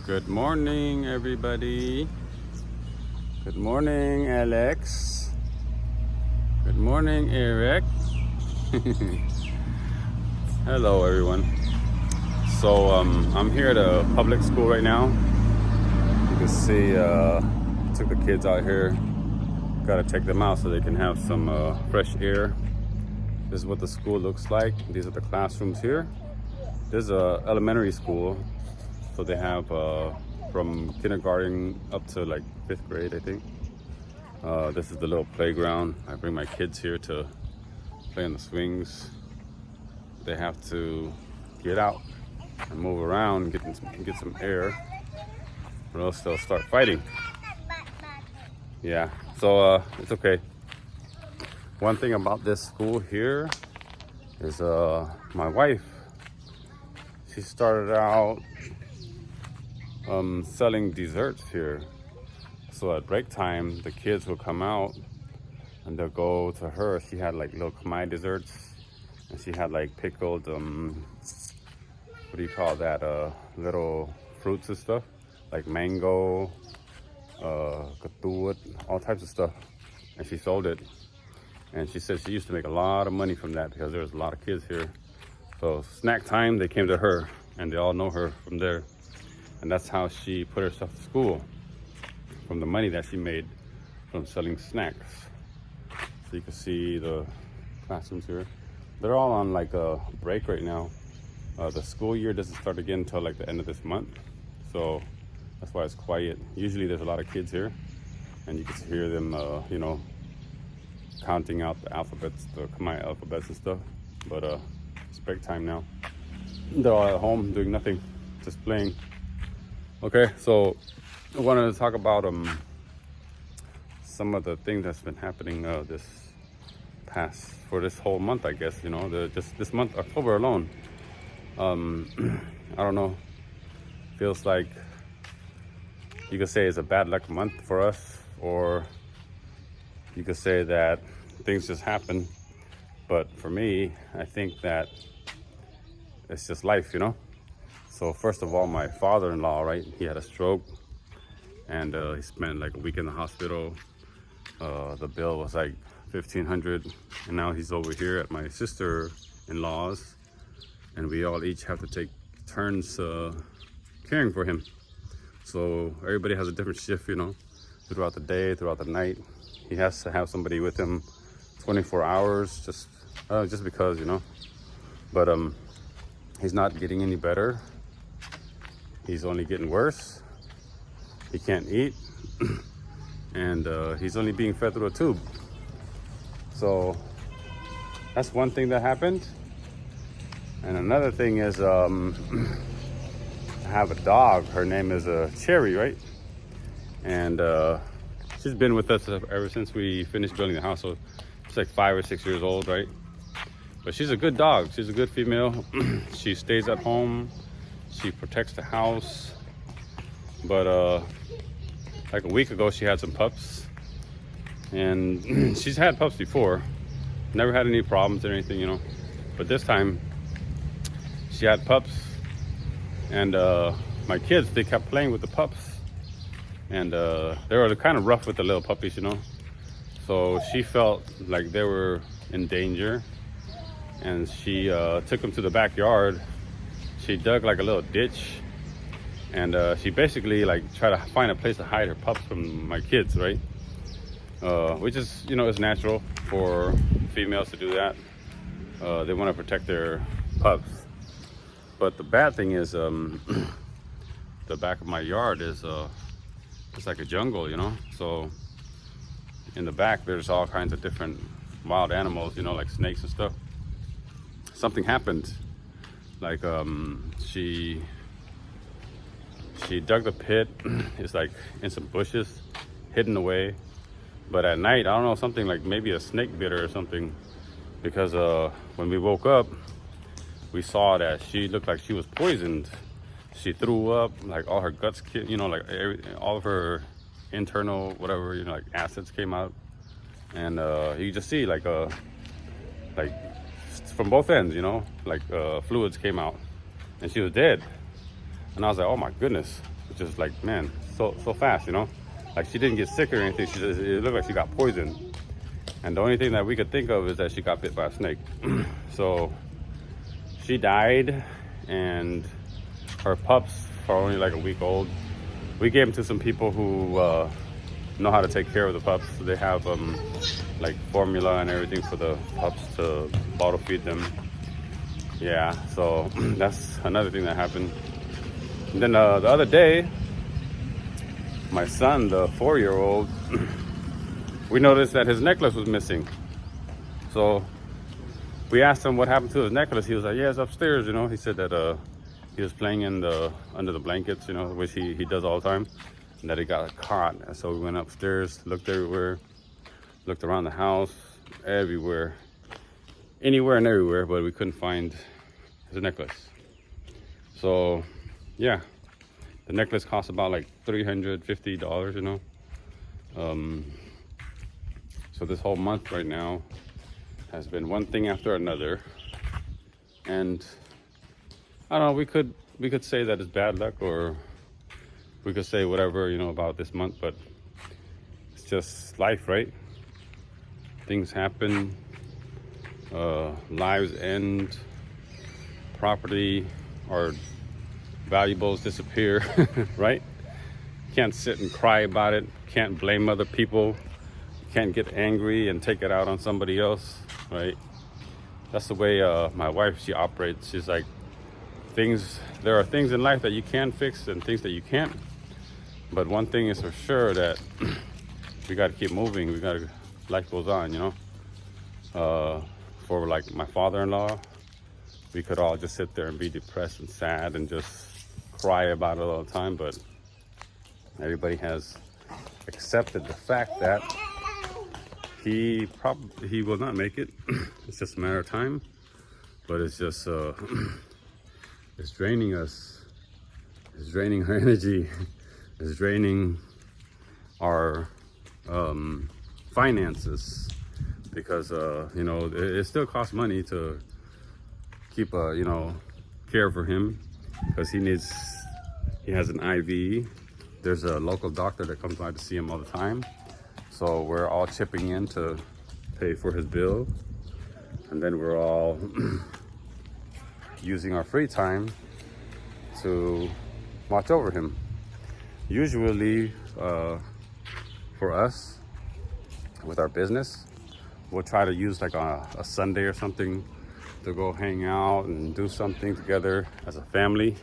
Good morning, everybody. Good morning, Alex. Good morning, Eric. Hello, everyone. So I'm here at a public school right now. You can see took the kids out here. Got to take them out so they can have some fresh air. This is what the school looks like. These are the classrooms here. This is a elementary school, so they have from kindergarten up to like 5th grade, I think. This is the little playground. I bring my kids here to play on the swings. They have to get out and move around, get some air, or else they'll start fighting. Yeah, so it's okay. One thing about this school here is my wife, she started out selling desserts here. So at break time, the kids will come out and they'll go to her. She had like little Khmer desserts, and she had like pickled, what do you call that? Little fruits and stuff, like mango, katuat, all types of stuff. And she sold it. And she said she used to make a lot of money from that because there was a lot of kids here. So snack time, they came to her, and they all know her from there. And that's how she put herself to school, from the money that she made from selling snacks. So you can see the classrooms here. They're all on like a break right now. The school year doesn't start again until like the end of this month. So that's why it's quiet. Usually there's a lot of kids here, and you can hear them, you know, counting out the alphabets, the Khmer alphabets and stuff. But it's break time now. They're all at home doing nothing, just playing. Okay, so I wanted to talk about some of the things that's been happening for this whole month, I guess. You know, just this month, October alone. I don't know. Feels like you could say it's a bad luck month for us, or you could say that things just happen. But for me, I think that it's just life, you know? So first of all, my father-in-law, right? He had a stroke, and he spent like a week in the hospital. The bill was like $1,500, and now he's over here at my sister-in-law's, and we all each have to take turns caring for him. So everybody has a different shift, you know, throughout the day, throughout the night. He has to have somebody with him 24 hours, just because, you know. But he's not getting any better. He's only getting worse. He can't eat, and he's only being fed through a tube. So that's one thing that happened. And another thing is, I have a dog. Her name is Cherry, right? And she's been with us ever since we finished building the house. So she's like 5 or 6 years old, right? But she's a good dog. She's a good female. She stays at home. She protects the house. But like a week ago, she had some pups. And she's had pups before. Never had any problems or anything, you know. But this time, she had pups. And my kids, they kept playing with the pups. And they were kind of rough with the little puppies, you know. So she felt like they were in danger. And she took them to the backyard. She dug like a little ditch, and she basically like tried to find a place to hide her pups from my kids, right? Which is, you know, it's natural for females to do that. They want to protect their pups. But the bad thing is, the back of my yard is it's like a jungle, you know. So in the back, there's all kinds of different wild animals, you know, like snakes and stuff. Something happened, like she dug the pit. It's like in some bushes, hidden away. But at night, I don't know, something like maybe a snake bit her or something, because when we woke up, we saw that she looked like she was poisoned. She threw up, like all her guts, you know, like all of her internal whatever, you know, like acids came out, and you just see like from both ends, you know, like fluids came out, and she was dead. And I was like, oh my goodness. It's just like, man, so fast, you know. Like she didn't get sick or anything. She just, it looked like she got poisoned. And the only thing that we could think of is that she got bit by a snake. So she died, and her pups are only like a week old. We gave them to some people who know how to take care of the pups. So they have like formula and everything for the pups to bottle feed them. Yeah, so that's another thing that happened. And then the other day, my son, the 4-year-old, we noticed that his necklace was missing. So we asked him what happened to his necklace. He was like, yeah, it's upstairs, you know. He said that he was playing in under the blankets, you know, which he does all the time, and that he got caught. And so we went upstairs, looked everywhere, looked around the house, everywhere, anywhere and everywhere, but we couldn't find his necklace. So yeah, the necklace cost about like $350, you know. So this whole month right now has been one thing after another, and I don't know, we could say that it's bad luck, or we could say whatever, you know, about this month, but it's just life, right? Things happen, lives end, property or valuables disappear, right? Can't sit and cry about it, can't blame other people, can't get angry and take it out on somebody else, right? That's the way my wife, she operates. She's like, there are things in life that you can fix and things that you can't, but one thing is for sure, that we got to keep moving. Life goes on, you know. For like my father-in-law, we could all just sit there and be depressed and sad and just cry about it all the time, but everybody has accepted the fact that he will not make it. It's just a matter of time, but it's just it's draining us. It's draining our energy. It's draining our finances, because you know, it still costs money to keep you know, care for him, because he has an IV. There's a local doctor that comes by to see him all the time, so we're all chipping in to pay for his bill, and then we're all using our free time to watch over him. Usually for us, with our business, we'll try to use like a Sunday or something to go hang out and do something together as a family.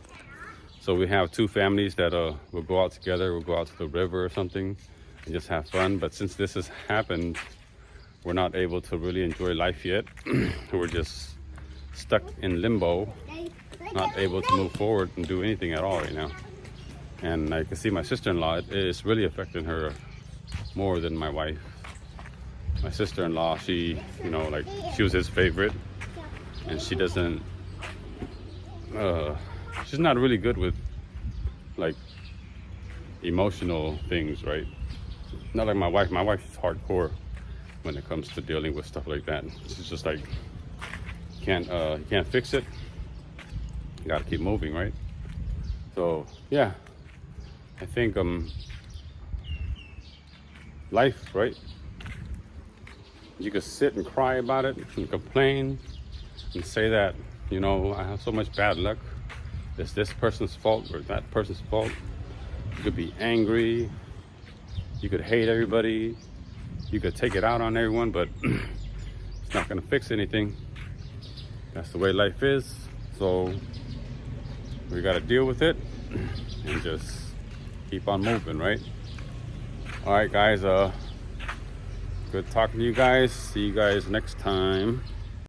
So we have two families that will go out together. We'll go out to the river or something and just have fun. But since this has happened, we're not able to really enjoy life yet. We're just stuck in limbo, not able to move forward and do anything at all right now. And I can see my sister-in-law, it's really affecting her more than my wife. My sister-in-law, she, you know, like, she was his favorite, and she doesn't, she's not really good with like emotional things, right? Not like my wife. My wife is hardcore when it comes to dealing with stuff like that. She's just like, you can't fix it. You gotta keep moving, right? So yeah, I think life, right? You could sit and cry about it and complain and say that, you know, I have so much bad luck. It's this person's fault or that person's fault. You could be angry. You could hate everybody. You could take it out on everyone, but it's not gonna fix anything. That's the way life is. So we gotta deal with it and just keep on moving, right? All right, guys, good talking to you guys. See you guys next time.